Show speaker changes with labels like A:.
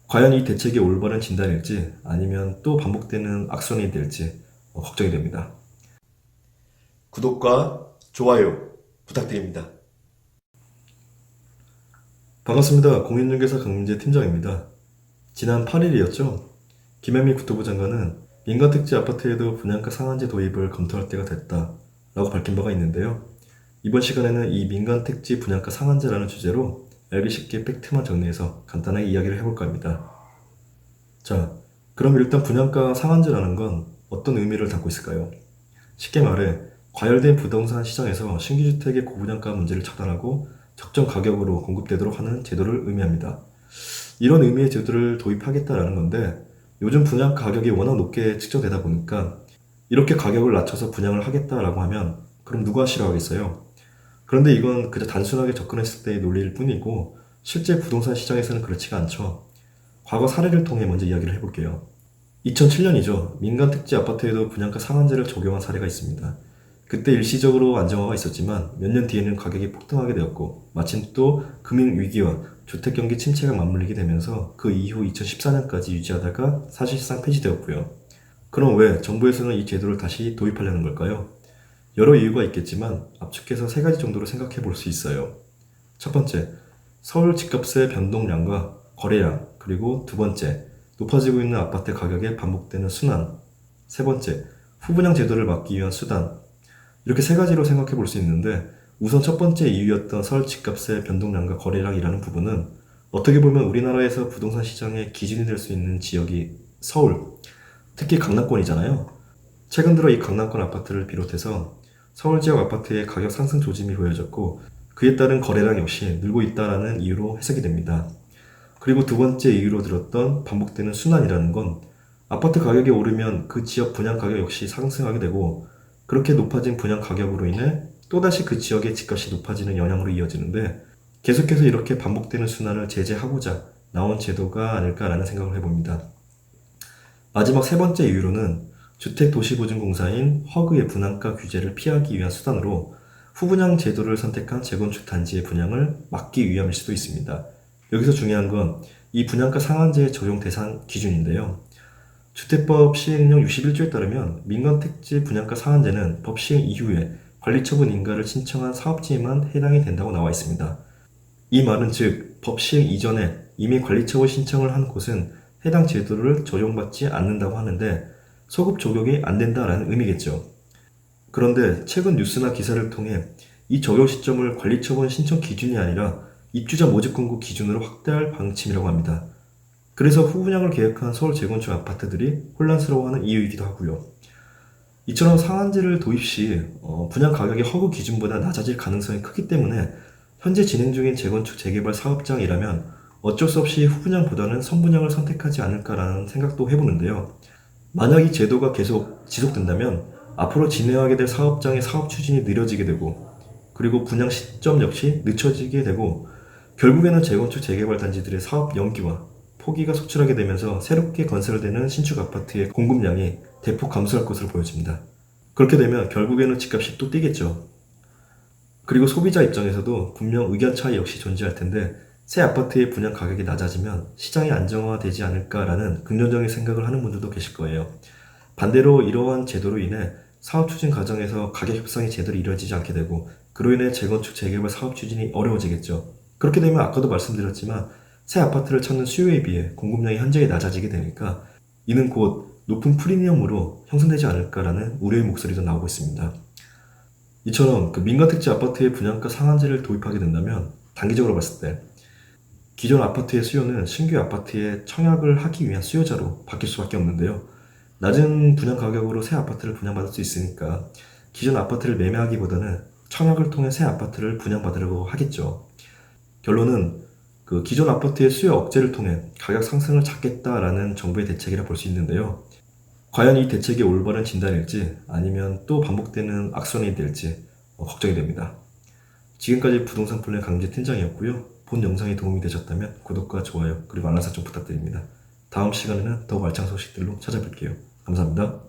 A: 과연 이 대책이 올바른 진단일지 아니면 또 반복되는 악순환이 될지 걱정이 됩니다.
B: 구독과 좋아요 부탁드립니다.
A: 반갑습니다. 공인중개사 강민재 팀장입니다. 지난 8일이었죠. 김현미 국토부 장관은 민간택지 아파트에도 분양가 상한제 도입을 검토할 때가 됐다라고 밝힌 바가 있는데요. 이번 시간에는 이 민간택지 분양가 상한제라는 주제로 알기 쉽게 팩트만 정리해서 간단하게 이야기를 해볼까 합니다. 자, 그럼 일단 분양가 상한제라는 건 어떤 의미를 담고 있을까요? 쉽게 말해 과열된 부동산 시장에서 신규주택의 고분양가 문제를 차단하고 적정 가격으로 공급되도록 하는 제도를 의미합니다. 이런 의미의 제도를 도입하겠다라는 건데 요즘 분양 가격이 워낙 높게 측정되다 보니까 이렇게 가격을 낮춰서 분양을 하겠다라고 하면 그럼 누가 싫어하겠어요? 그런데 이건 그저 단순하게 접근했을 때의 논리일 뿐이고 실제 부동산 시장에서는 그렇지가 않죠. 과거 사례를 통해 먼저 이야기를 해볼게요. 2007년이죠. 민간 택지 아파트에도 분양가 상한제를 적용한 사례가 있습니다. 그때 일시적으로 안정화가 있었지만 몇 년 뒤에는 가격이 폭등하게 되었고 마침 또 금융위기와 주택경기 침체가 맞물리게 되면서 그 이후 2014년까지 유지하다가 사실상 폐지되었고요. 그럼 왜 정부에서는 이 제도를 다시 도입하려는 걸까요? 여러 이유가 있겠지만 압축해서 세 가지 정도로 생각해 볼 수 있어요. 첫 번째, 서울 집값의 변동량과 거래량, 그리고 두 번째, 높아지고 있는 아파트 가격에 반복되는 순환, 세 번째, 후분양 제도를 막기 위한 수단. 이렇게 세 가지로 생각해 볼 수 있는데 우선 첫 번째 이유였던 서울 집값의 변동량과 거래량이라는 부분은 어떻게 보면 우리나라에서 부동산 시장의 기준이 될 수 있는 지역이 서울, 특히 강남권이잖아요. 최근 들어 이 강남권 아파트를 비롯해서 서울 지역 아파트의 가격 상승 조짐이 보여졌고 그에 따른 거래량 역시 늘고 있다는 이유로 해석이 됩니다. 그리고 두 번째 이유로 들었던 반복되는 순환이라는 건 아파트 가격이 오르면 그 지역 분양 가격 역시 상승하게 되고 그렇게 높아진 분양 가격으로 인해 또다시 그 지역의 집값이 높아지는 영향으로 이어지는데 계속해서 이렇게 반복되는 순환을 제재하고자 나온 제도가 아닐까라는 생각을 해봅니다. 마지막 세 번째 이유로는 주택도시보증공사인 허그의 분양가 규제를 피하기 위한 수단으로 후분양 제도를 선택한 재건축 단지의 분양을 막기 위함일 수도 있습니다. 여기서 중요한 건 이 분양가 상한제의 적용 대상 기준인데요. 주택법 시행령 61조에 따르면 민간택지 분양가 상한제는 법 시행 이후에 관리처분 인가를 신청한 사업지에만 해당이 된다고 나와 있습니다. 이 말은 즉 법 시행 이전에 이미 관리처분 신청을 한 곳은 해당 제도를 적용받지 않는다고 하는데 소급 적용이 안 된다라는 의미겠죠. 그런데 최근 뉴스나 기사를 통해 이 적용 시점을 관리처분 신청 기준이 아니라 입주자 모집 공고 기준으로 확대할 방침이라고 합니다. 그래서 후분양을 계획한 서울 재건축 아파트들이 혼란스러워하는 이유이기도 하고요. 이처럼 상한제를 도입 시 분양 가격이 허그 기준보다 낮아질 가능성이 크기 때문에 현재 진행 중인 재건축 재개발 사업장이라면 어쩔 수 없이 후분양보다는 선분양을 선택하지 않을까라는 생각도 해보는데요. 만약 이 제도가 계속 지속된다면 앞으로 진행하게 될 사업장의 사업 추진이 느려지게 되고 그리고 분양 시점 역시 늦춰지게 되고 결국에는 재건축 재개발 단지들의 사업 연기와 포기가 속출하게 되면서 새롭게 건설되는 신축 아파트의 공급량이 대폭 감소할 것으로 보여집니다. 그렇게 되면 결국에는 집값이 또 뛰겠죠. 그리고 소비자 입장에서도 분명 의견 차이 역시 존재할 텐데 새 아파트의 분양 가격이 낮아지면 시장이 안정화되지 않을까라는 긍정적인 생각을 하는 분들도 계실 거예요. 반대로 이러한 제도로 인해 사업 추진 과정에서 가격 협상이 제대로 이루어지지 않게 되고 그로 인해 재건축 재개발 사업 추진이 어려워지겠죠. 그렇게 되면 아까도 말씀드렸지만 새 아파트를 찾는 수요에 비해 공급량이 현저히 낮아지게 되니까 이는 곧 높은 프리미엄으로 형성되지 않을까라는 우려의 목소리도 나오고 있습니다. 이처럼 민간택지 아파트의 분양가 상한제를 도입하게 된다면 단기적으로 봤을 때 기존 아파트의 수요는 신규 아파트에 청약을 하기 위한 수요자로 바뀔 수밖에 없는데요. 낮은 분양 가격으로 새 아파트를 분양받을 수 있으니까 기존 아파트를 매매하기보다는 청약을 통해 새 아파트를 분양받으려고 하겠죠. 결론은 기존 아파트의 수요 억제를 통해 가격 상승을 잡겠다라는 정부의 대책이라 볼 수 있는데요. 과연 이 대책이 올바른 진단일지 아니면 또 반복되는 악순환이 될지 걱정이 됩니다. 지금까지 부동산 플랜 강민재 팀장이었고요. 본 영상이 도움이 되셨다면 구독과 좋아요 그리고 알람 설정 부탁드립니다. 다음 시간에는 더 알찬 소식들로 찾아뵐게요. 감사합니다.